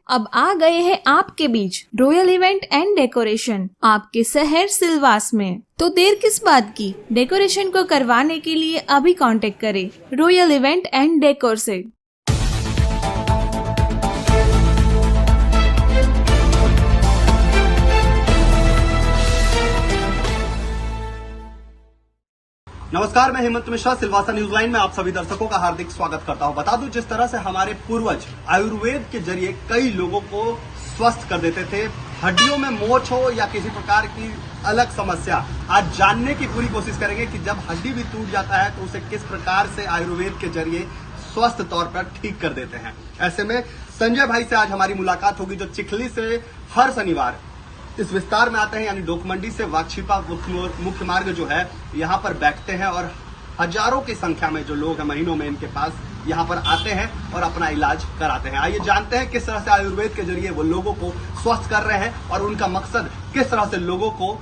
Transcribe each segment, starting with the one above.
अब आ गए हैं आपके बीच रॉयल इवेंट एंड डेकोरेशन आपके शहर सिलवास में। तो देर किस बात की, डेकोरेशन को करवाने के लिए अभी कांटेक्ट करें रॉयल इवेंट एंड डेकोर से। नमस्कार, मैं हेमंत मिश्रा सिलवासा न्यूज लाइन में आप सभी दर्शकों का हार्दिक स्वागत करता हूं। बता दूं, जिस तरह से हमारे पूर्वज आयुर्वेद के जरिए कई लोगों को स्वस्थ कर देते थे, हड्डियों में मोच हो या किसी प्रकार की अलग समस्या, आज जानने की पूरी कोशिश करेंगे कि जब हड्डी भी टूट जाता है तो उसे किस प्रकार से आयुर्वेद के जरिए स्वस्थ तौर पर ठीक कर देते हैं। ऐसे में संजय भाई से आज हमारी मुलाकात होगी, जो चिखली से हर शनिवार इस विस्तार में आते हैं, यानी डोकमंडी से वाकछिपा मुख्य मार्ग जो है यहाँ पर बैठते हैं और हजारों की संख्या में जो लोग हैं महीनों में इनके पास यहाँ पर आते हैं और अपना इलाज कराते हैं। आइए जानते हैं किस तरह से आयुर्वेद के जरिए वो लोगों को स्वस्थ कर रहे हैं और उनका मकसद किस तरह से लोगों को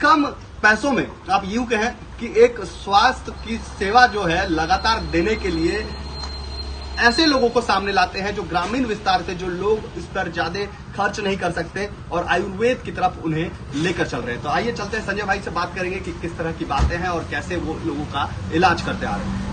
कम पैसों में, आप यूं कहें कि एक स्वास्थ्य की सेवा जो है लगातार देने के लिए ऐसे लोगों को सामने लाते हैं जो ग्रामीण विस्तार से, जो लोग इस पर ज्यादा खर्च नहीं कर सकते और आयुर्वेद की तरफ उन्हें लेकर चल रहे हैं। तो आइए चलते हैं, संजय भाई से बात करेंगे कि किस तरह की बातें हैं और कैसे वो लोगों का इलाज करते आ रहे हैं।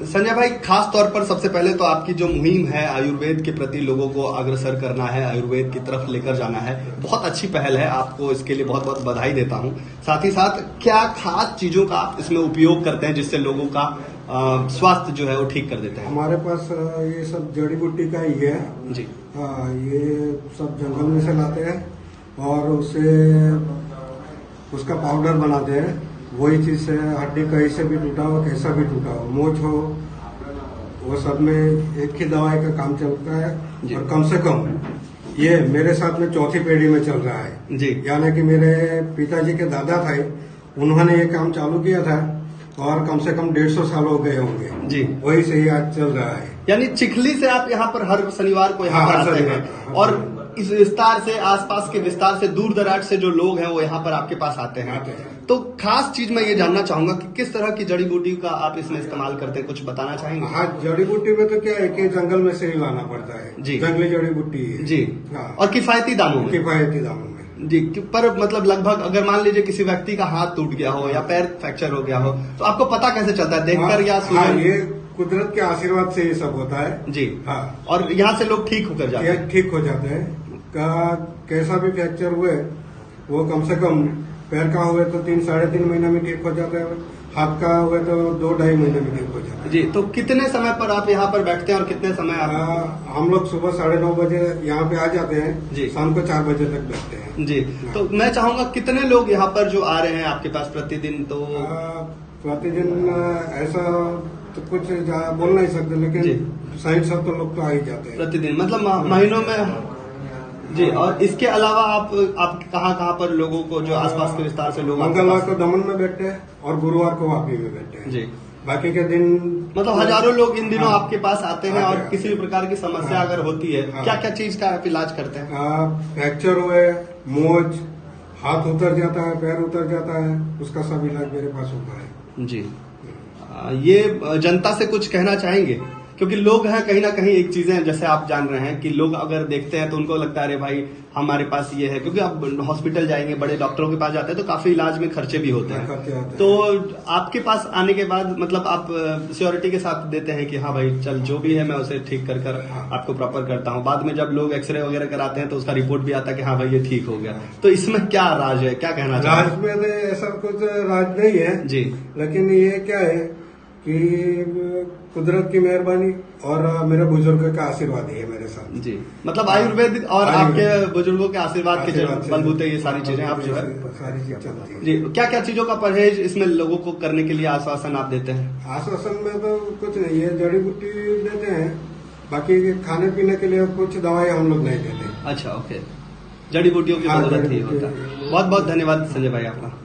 संजय भाई, खास तौर पर सबसे पहले तो आपकी जो मुहिम है आयुर्वेद के प्रति लोगों को अग्रसर करना है, आयुर्वेद की तरफ लेकर जाना है, बहुत अच्छी पहल है। आपको इसके लिए बहुत बहुत बधाई देता हूं। साथ ही साथ क्या खास चीजों का इसमें उपयोग करते हैं जिससे लोगों का स्वास्थ्य जो है वो ठीक कर देते हैं? हमारे पास ये सब जड़ी बूटी का ही है जी। ये सब जंगल में से लाते हैं और उसका पाउडर बनाते हैं। वही चीज से हड्डी कहीं से भी टूटा हो, कैसा भी टूटा हो, मोच हो, वो सब में एक ही दवाई का काम चलता है। और कम से कम ये मेरे साथ में चौथी पीढ़ी में चल रहा है जी। यानी कि मेरे पिताजी के दादा थे, उन्होंने ये काम चालू किया था और कम से कम 150 साल हो गए होंगे जी। वही से ही आज चल रहा है। यानी चिखली से आप यहाँ पर हर शनिवार को यहाँ पर आते हैं और इस विस्तार से, आसपास के विस्तार से, दूर दराज से जो लोग हैं वो यहाँ पर आपके पास आते हैं। तो खास चीज मैं ये जानना चाहूंगा कि किस तरह की जड़ी बूटी का आप इसमें इस्तेमाल करते हैं, कुछ बताना चाहेंगे? हाँ, जड़ी बूटी में तो क्या है कि जंगल में से ही लाना पड़ता है जी। जंगली जड़ी बूटी है जी। और किफायती दामों में जी। पर मतलब लगभग अगर मान लीजिए किसी व्यक्ति का हाथ टूट गया हो या पैर फ्रैक्चर हो गया हो तो आपको पता कैसे चलता है, देखकर या सुनकर? ये कुदरत के आशीर्वाद से ये सब होता है जी। हाँ, और यहाँ से लोग ठीक होकर जाते हैं? ठीक हो जाते हैं। कैसा भी फ्रैक्चर हुए वो कम से कम पैर का हुए तो 3-3.5 महीने में ठीक हो जाता है, हाथ का हुए तो 2-2.5 महीने में ठीक हो जाता है जी। तो कितने समय पर आप यहाँ पर बैठते हैं और कितने समय हम लोग सुबह 9:30 बजे यहाँ पे आ जाते हैं जी। शाम को 4 बजे तक बैठते हैं जी। तो मैं चाहूंगा कितने लोग यहाँ पर जो आ रहे हैं आपके पास प्रतिदिन? तो प्रतिदिन ऐसा तो कुछ बोल नहीं सकते, लेकिन 60-70 लोग तो आ ही जाते हैं प्रतिदिन, मतलब महीनों में जी। और इसके अलावा आप कहाँ पर लोगों को, जो आसपास के विस्तार से लोग? मंगलवार को दमन में बैठते हैं और गुरुवार को वापी में बैठते हैं जी। बाकी के दिन मतलब हजारों लोग इन दिनों आपके पास आते हैं और किसी भी प्रकार की समस्या अगर होती है, क्या क्या चीज का आप इलाज करते हैं? फ्रैक्चर हुए, मोच, हाथ उतर जाता है, पैर उतर जाता है, उसका सब इलाज मेरे पास होता है जी। ये जनता से कुछ कहना चाहेंगे? क्योंकि लोग हैं कहीं ना कहीं, एक चीजें जैसे आप जान रहे हैं कि लोग अगर देखते हैं तो उनको लगता है अरे भाई हमारे पास ये है, क्योंकि आप हॉस्पिटल जाएंगे, बड़े डॉक्टरों के पास जाते हैं तो काफी इलाज में खर्चे भी होते हैं। तो आपके पास आने के बाद मतलब आप श्योरिटी के साथ देते हैं कि हाँ भाई चल जो भी है मैं उसे ठीक कर आपको प्रॉपर करता हूँ। बाद में जब लोग एक्सरे वगैरह कराते हैं तो उसका रिपोर्ट भी आता है कि हाँ भाई ये ठीक हो गया। तो इसमें क्या राज है, क्या कहना चाहिए? राज में ऐसा कुछ राज नहीं है जी, लेकिन ये क्या है कि कुदरत की मेहरबानी और मेरे बुजुर्गों का आशीर्वाद ही है मेरे साथ जी। मतलब आयुर्वेद और आपके बुजुर्गों के आशीर्वाद के बलबूते ये सारी चीजें आप जो है सारी चीज चलती है जी। क्या क्या चीजों का परहेज इसमें लोगों को करने के लिए आश्वासन आप देते हैं? आश्वासन में तो कुछ नहीं है, जड़ी बूटी देते हैं, बाकी खाने पीने के लिए कुछ दवाई हम लोग नहीं देते। अच्छा, ओके, जड़ी बूटियों की जरूरत ही होता है। बहुत बहुत धन्यवाद संजय भाई आपका।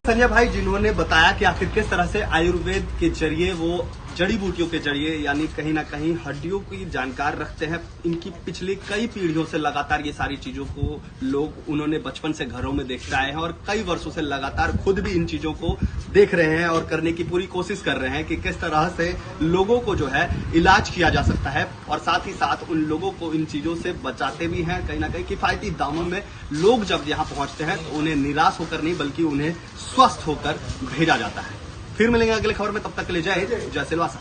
संजय भाई जिन्होंने बताया कि आखिर किस तरह से आयुर्वेद के जरिए वो जड़ी बूटियों के जरिए यानी कहीं ना कहीं हड्डियों की जानकार रखते हैं। इनकी पिछली कई पीढ़ियों से लगातार ये सारी चीजों को लोग उन्होंने बचपन से घरों में देखते आए हैं और कई वर्षों से लगातार खुद भी इन चीजों को देख रहे हैं और करने की पूरी कोशिश कर रहे हैं कि किस तरह से लोगों को जो है इलाज किया जा सकता है और साथ ही साथ उन लोगों को इन चीजों से बचाते भी हैं। कहीं ना कहीं किफायती दामों में लोग जब यहाँ पहुंचते हैं तो उन्हें निराश होकर नहीं बल्कि उन्हें स्वस्थ होकर भेजा जाता है। फिर मिलेंगे अगले खबर में, तब तक के लिए जय सिलवासा।